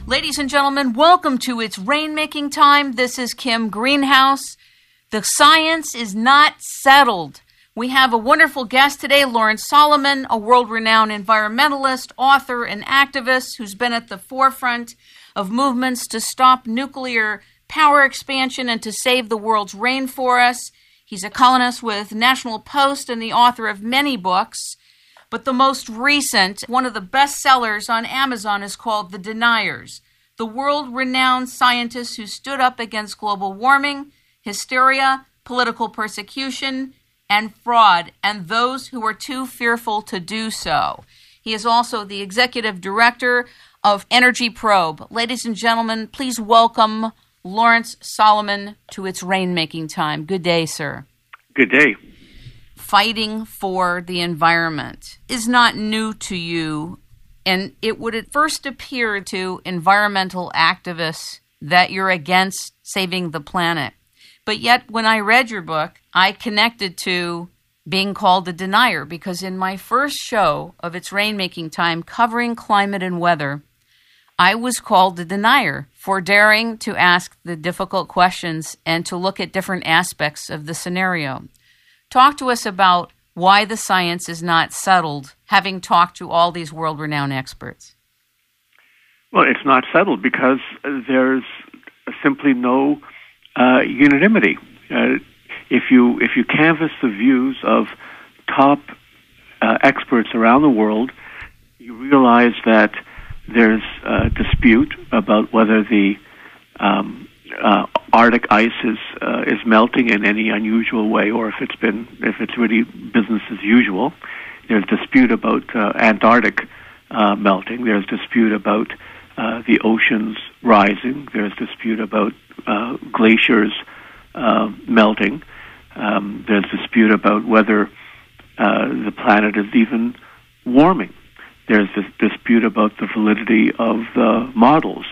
Ladies and gentlemen, welcome to It's Rainmaking Time. This is Kim Greenhouse. The science is not settled. We have a wonderful guest today, Lawrence Solomon, a world-renowned environmentalist, author, and activist who's been at the forefront of movements to stop nuclear power expansion and to save the world's rainforests. He's a columnist with National Post and the author of many books. But the most recent, one of the best sellers on Amazon, is called The Deniers, the world-renowned scientists who stood up against global warming, hysteria, political persecution, and fraud, and those who were too fearful to do so. He is also the executive director of Energy Probe. Ladies and gentlemen, please welcome Lawrence Solomon to It's Rainmaking Time. Good day, sir. Good day. Fighting for the environment is not new to you, and it would at first appear to environmental activists that you're against saving the planet. But yet, when I read your book, I connected to being called a denier, because in my first show of It's Rainmaking Time covering climate and weather, I was called a denier for daring to ask the difficult questions and to look at different aspects of the scenario. Talk to us about why the science is not settled, having talked to all these world-renowned experts. Well, it's not settled because there's simply no unanimity. If you canvass the views of top experts around the world, you realize that there's a dispute about whether the Arctic ice is melting in any unusual way, or if it's really business as usual. There's dispute about Antarctic melting. There's dispute about the oceans rising. There's dispute about glaciers melting. There's dispute about whether the planet is even warming. There's this dispute about the validity of the models.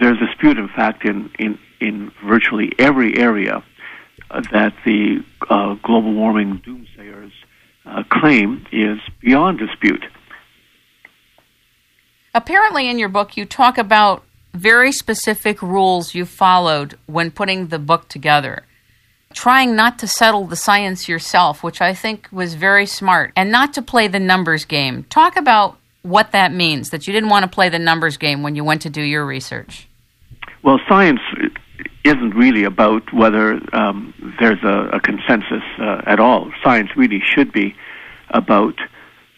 There's dispute, in fact, in virtually every area that the global warming doomsayers claim is beyond dispute. Apparently in your book you talk about very specific rules you followed when putting the book together, trying not to settle the science yourself, which I think was very smart, and not to play the numbers game. Talk about what that means, that you didn't want to play the numbers game when you went to do your research. Well, science isn't really about whether there's a consensus at all. Science really should be about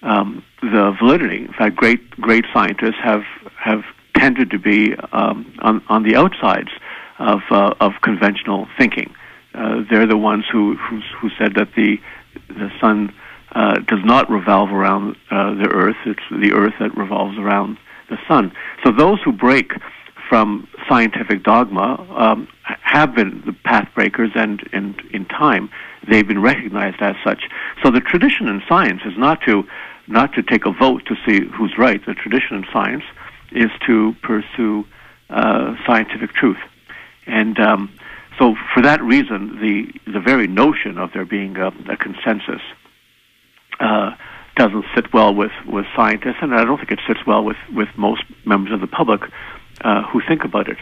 the validity. In fact, great scientists have tended to be on the outsides of conventional thinking. They're the ones who said that the sun does not revolve around the Earth. It's the Earth that revolves around the sun. So those who break from scientific dogma have been the path breakers, and in time they've been recognized as such. So the tradition in science is not to take a vote to see who's right. The tradition in science is to pursue scientific truth, and so for that reason, the very notion of there being a consensus doesn't sit well with scientists, and I don't think it sits well with most members of the public who think about it.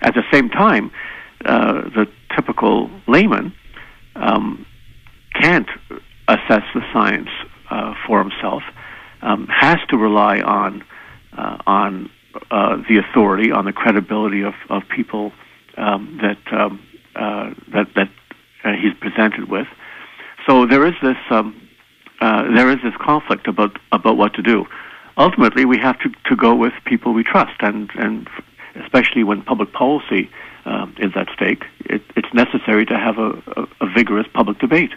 At the same time, the typical layman can't assess the science for himself, has to rely on the authority, on the credibility of people that he's presented with. So there is this conflict about what to do. Ultimately, we have to go with people we trust, and especially when public policy is at stake, it's necessary to have a vigorous public debate.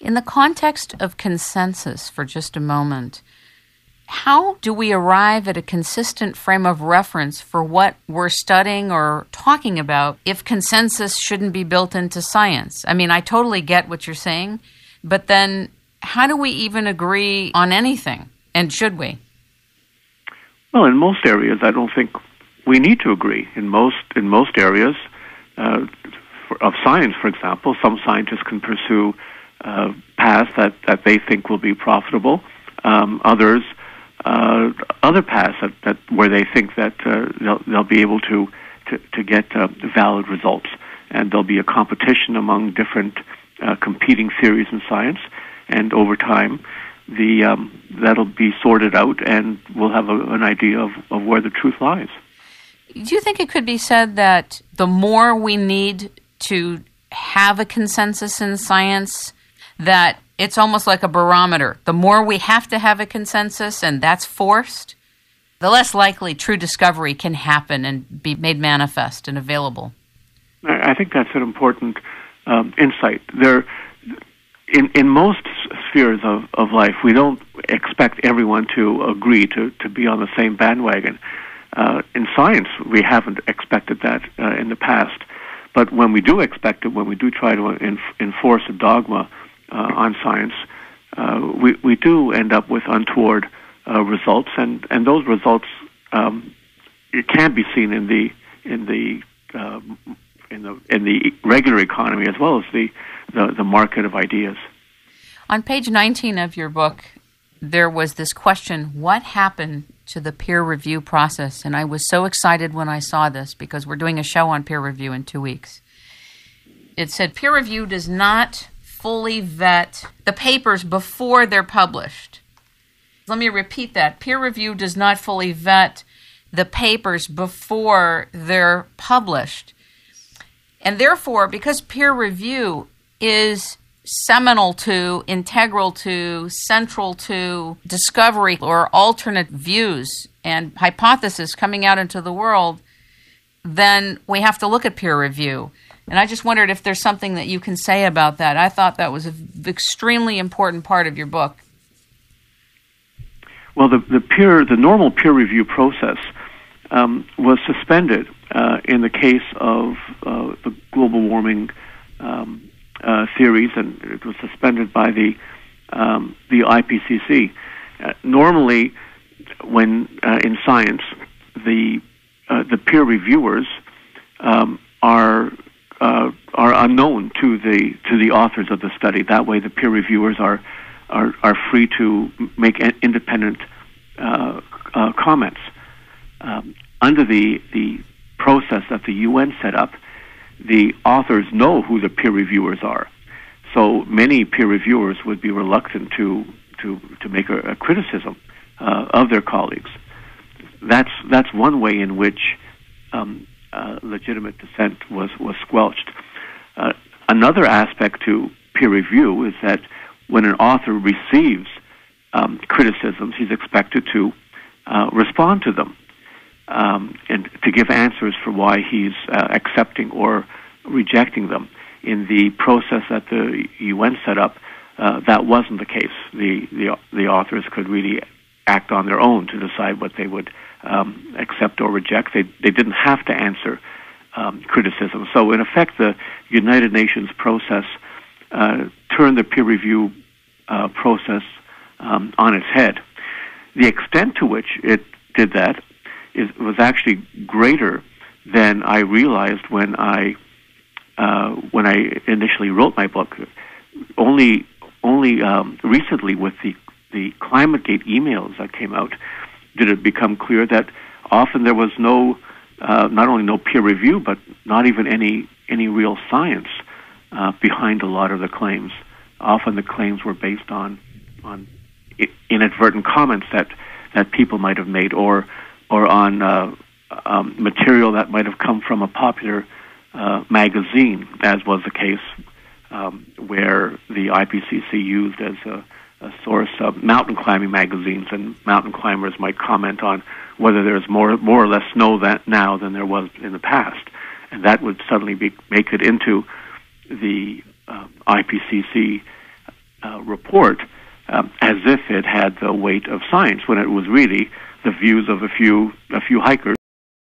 In the context of consensus, for just a moment, how do we arrive at a consistent frame of reference for what we're studying or talking about if consensus shouldn't be built into science? I mean, I totally get what you're saying, but then how do we even agree on anything? And should we? Well, in most areas, I don't think we need to agree. In most areas of science, for example, some scientists can pursue paths that they think will be profitable. Others other paths that where they think that they'll be able to get valid results, and there'll be a competition among different competing theories in science, and over time, that'll be sorted out, and we'll have an idea of where the truth lies. Do you think it could be said that the more we need to have a consensus in science, that it's almost like a barometer? The more we have to have a consensus, and that's forced, the less likely true discovery can happen and be made manifest and available. I think that's an important insight. In most spheres of life, we don't expect everyone to agree to be on the same bandwagon. In science, we haven't expected that in the past. But when we do expect it, when we do try to enforce a dogma on science, we do end up with untoward results, and those results it can be seen in the regular economy as well as the market of ideas. On page 19 of your book, there was this question: what happened to the peer review process? And I was so excited when I saw this, because we're doing a show on peer review in 2 weeks. It said peer review does not fully vet the papers before they're published. Let me repeat that. Peer review does not fully vet the papers before they're published. And therefore, because peer review is seminal to, integral to, central to discovery or alternate views and hypotheses coming out into the world, then we have to look at peer review. And I just wondered if there's something that you can say about that. I thought that was an extremely important part of your book. Well, the normal peer review process was suspended in the case of the global warming theories, and it was suspended by the IPCC. Normally, when in science, the peer reviewers are unknown to the authors of the study. That way, the peer reviewers are free to make independent comments. Under the process that the UN set up, the authors know who the peer reviewers are. So many peer reviewers would be reluctant to make a criticism of their colleagues. That's one way in which legitimate dissent was squelched. Another aspect to peer review is that when an author receives criticisms, he's expected to respond to them and to give answers for why he's accepting or rejecting them. In the process that the UN set up, that wasn't the case. The authors could really act on their own to decide what they would accept or reject. They didn't have to answer criticism. So in effect, the United Nations process turned the peer review process on its head. The extent to which it did that was actually greater than I realized when I initially wrote my book. Only recently, with the ClimateGate emails that came out, did it become clear that often there was not only no peer review, but not even any real science behind a lot of the claims. Often the claims were based on inadvertent comments that people might have made, or on material that might have come from a popular magazine, as was the case where the IPCC used as a source of mountain climbing magazines, and mountain climbers might comment on whether there's more or less snow now than there was in the past, and that would suddenly make it into the IPCC report as if it had the weight of science, when it was really the views of a few hikers